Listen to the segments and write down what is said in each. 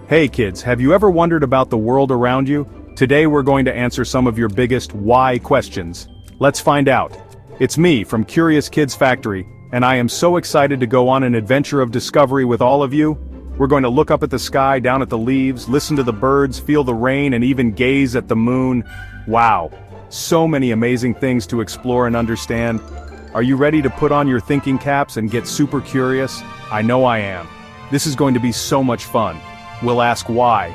Hey kids, have you ever wondered about the world around you? Today we're going to answer some of your biggest why questions. Let's find out. It's me from Curious Kids Factory, and I am so excited to go on an adventure of discovery with all of you. We're going to look up at the sky, down at the leaves, listen to the birds, feel the rain, and even gaze at the moon. Wow, so many amazing things to explore and understand. Are you ready to put on your thinking caps and get super curious? I know I am. This is going to be so much fun. We'll ask why.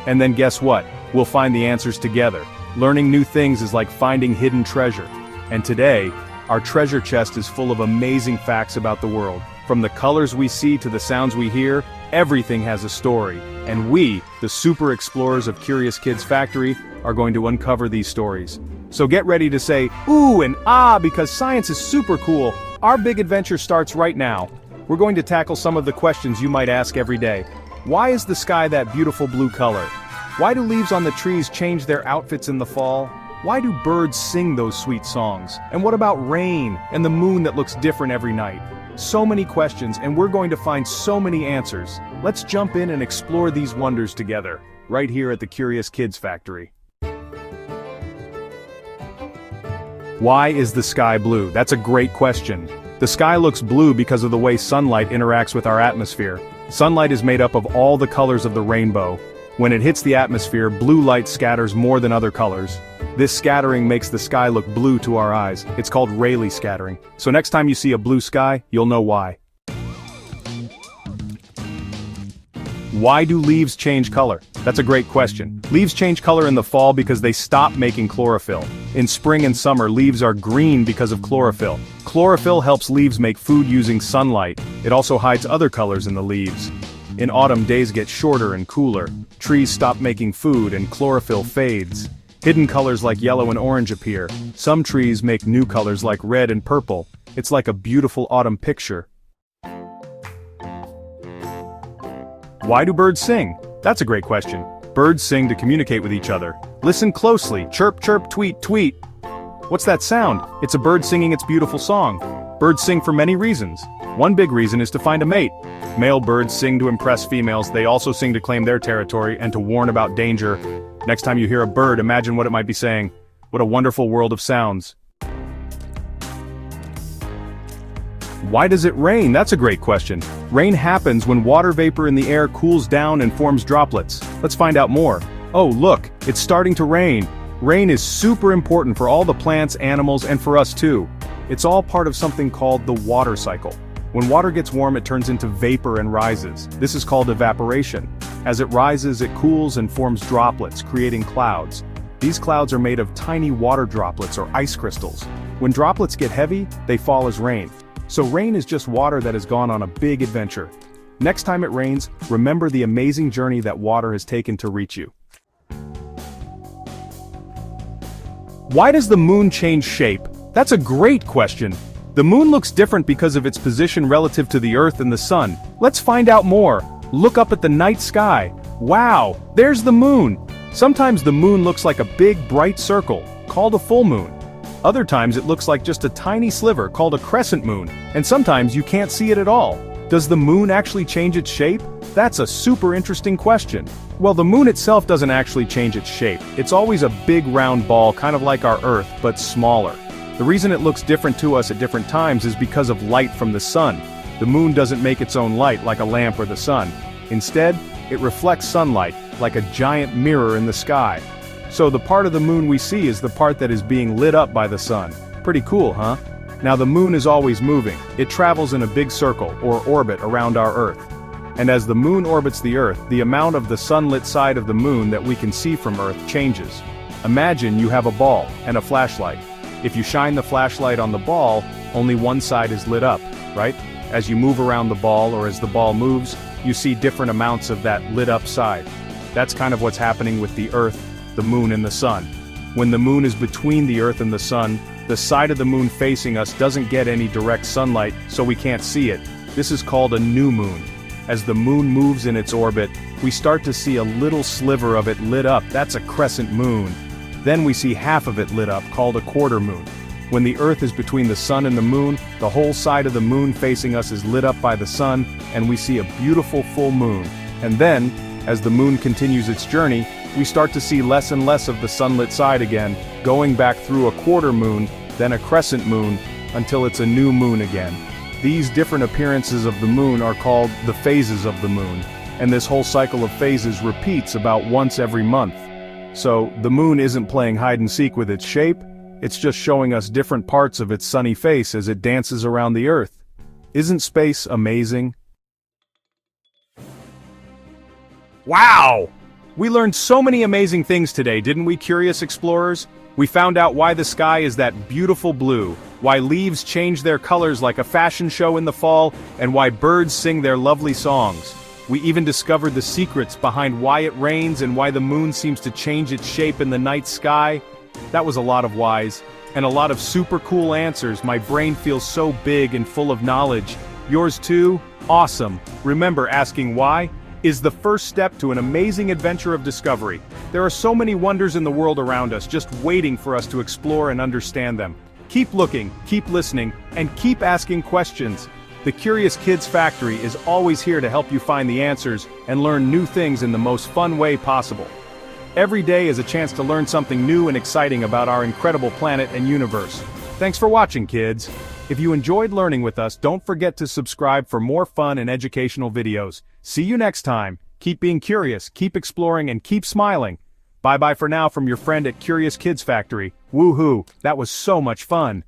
And then guess what? We'll find the answers together. Learning new things is like finding hidden treasure. And today, our treasure chest is full of amazing facts about the world. From the colors we see to the sounds we hear, everything has a story. And we, the super explorers of Curious Kids Factory, are going to uncover these stories. So get ready to say, ooh and ah, because science is super cool. Our big adventure starts right now. We're going to tackle some of the questions you might ask every day. Why is the sky that beautiful blue color? Why do leaves on the trees change their outfits in the fall? Why do birds sing those sweet songs? And what about rain and the moon that looks different every night? So many questions, and we're going to find so many answers. Let's jump in and explore these wonders together, right here at the Curious Kids Factory. Why is the sky blue? That's a great question. The sky looks blue because of the way sunlight interacts with our atmosphere. Sunlight is made up of all the colors of the rainbow. When it hits the atmosphere, blue light scatters more than other colors. This scattering makes the sky look blue to our eyes. It's called Rayleigh scattering. So next time you see a blue sky, you'll know why. Why do leaves change color? That's a great question. Leaves change color in the fall because they stop making chlorophyll. In spring and summer, leaves are green because of chlorophyll. Chlorophyll helps leaves make food using sunlight. It also hides other colors in the leaves. In autumn, days get shorter and cooler. Trees stop making food and chlorophyll fades. Hidden colors like yellow and orange appear. Some trees make new colors like red and purple. It's like a beautiful autumn picture. Why do birds sing? That's a great question. Birds sing to communicate with each other. Listen closely. Chirp, chirp, tweet, tweet. What's that sound? It's a bird singing its beautiful song. Birds sing for many reasons. One big reason is to find a mate. Male birds sing to impress females. They also sing to claim their territory and to warn about danger. Next time you hear a bird, imagine what it might be saying. What a wonderful world of sounds. Why does it rain? That's a great question. Rain happens when water vapor in the air cools down and forms droplets. Let's find out more. Oh, look, it's starting to rain. Rain is super important for all the plants, animals, and for us too. It's all part of something called the water cycle. When water gets warm, it turns into vapor and rises. This is called evaporation. As it rises, it cools and forms droplets, creating clouds. These clouds are made of tiny water droplets or ice crystals. When droplets get heavy, they fall as rain. So rain is just water that has gone on a big adventure. Next time it rains, remember the amazing journey that water has taken to reach you. Why does the moon change shape? That's a great question. The moon looks different because of its position relative to the Earth and the Sun. Let's find out more. Look up at the night sky. Wow, there's the moon. Sometimes the moon looks like a big bright circle, called a full moon. Other times it looks like just a tiny sliver called a crescent moon, and sometimes you can't see it at all. Does the moon actually change its shape? That's a super interesting question. Well, the moon itself doesn't actually change its shape. It's always a big round ball, kind of like our Earth, but smaller. The reason it looks different to us at different times is because of light from the sun. The moon doesn't make its own light like a lamp or the sun. Instead, it reflects sunlight, like a giant mirror in the sky. So the part of the moon we see is the part that is being lit up by the sun. Pretty cool, huh? Now the moon is always moving. It travels in a big circle, or orbit, around our Earth. And as the moon orbits the Earth, the amount of the sunlit side of the moon that we can see from Earth changes. Imagine you have a ball and a flashlight. If you shine the flashlight on the ball, only one side is lit up, right? As you move around the ball or as the ball moves, you see different amounts of that lit up side. That's kind of what's happening with the Earth, the moon and the sun. When the moon is between the Earth and the sun, the side of the moon facing us doesn't get any direct sunlight, so we can't see it. This is called a new moon. As the moon moves in its orbit, we start to see a little sliver of it lit up. That's a crescent moon. Then we see half of it lit up, called a quarter moon. When the Earth is between the sun and the moon, the whole side of the moon facing us is lit up by the sun, and we see a beautiful full moon. And then, As the moon continues its journey, we start to see less and less of the sunlit side again, going back through a quarter moon, then a crescent moon, until it's a new moon again. These different appearances of the moon are called the phases of the moon, and this whole cycle of phases repeats about once every month. So, the moon isn't playing hide and seek with its shape, it's just showing us different parts of its sunny face as it dances around the Earth. Isn't space amazing? Wow! We learned so many amazing things today, didn't we, curious explorers? We found out why the sky is that beautiful blue, why leaves change their colors like a fashion show in the fall, and why birds sing their lovely songs. We even discovered the secrets behind why it rains and why the moon seems to change its shape in the night sky. That was a lot of whys, and a lot of super cool answers. My brain feels so big and full of knowledge. Yours too? Awesome. Remember, asking why is the first step to an amazing adventure of discovery. There are so many wonders in the world around us, just waiting for us to explore and understand them. Keep looking, keep listening, and keep asking questions. The Curious Kids Factory is always here to help you find the answers and learn new things in the most fun way possible. Every day is a chance to learn something new and exciting about our incredible planet and universe. Thanks for watching, kids. If you enjoyed learning with us, don't forget to subscribe for more fun and educational videos. See you next time. Keep being curious, keep exploring, and keep smiling. Bye-bye for now from your friend at Curious Kids Factory. Woohoo, that was so much fun.